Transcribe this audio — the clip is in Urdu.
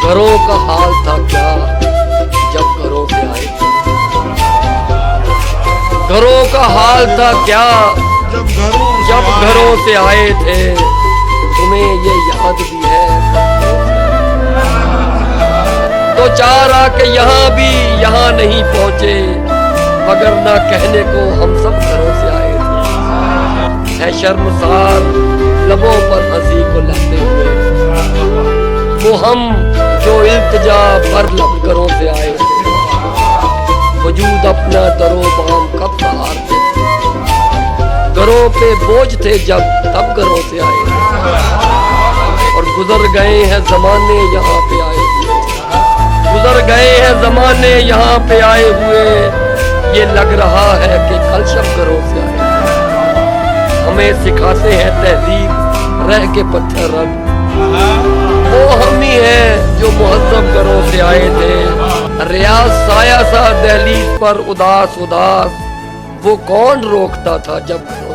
گھروں کا حال تھا کیا جب گھروں سے آئے تھے، گھروں کا حال تھا کیا جب گھروں سے آئے تھے، تمہیں یہ یاد بھی ہے تو چار آ کے یہاں بھی یہاں نہیں پہنچے، مگر نہ کہنے کو ہم سب گھروں سے آئے تھے، ہے شرمسار لبوں پر ہنسی کو لاتے ہوئے وہ ہم جو التجا پر لب گھروں سے آئے تھے، وجود اپنا درو بام کب سہارتے تھے، گھروں پہ بوجھ تھے جب تب گھروں سے آئے تھے، اور گزر گئے ہیں زمانے یہاں پہ آئے ہوئے، گزر گئے ہیں زمانے یہاں پہ آئے ہوئے، یہ لگ رہا ہے کہ کل شب گھروں سے آئے تھے، ہمیں سکھاتے ہیں تہذیب رہ کے پتھر رب، وہ ہم ہی ہیں جو مہذب گھروں سے آئے تھے، ریاض سایہ سا دہلیز پر اداس اداس، وہ کون روکتا تھا جب گھروں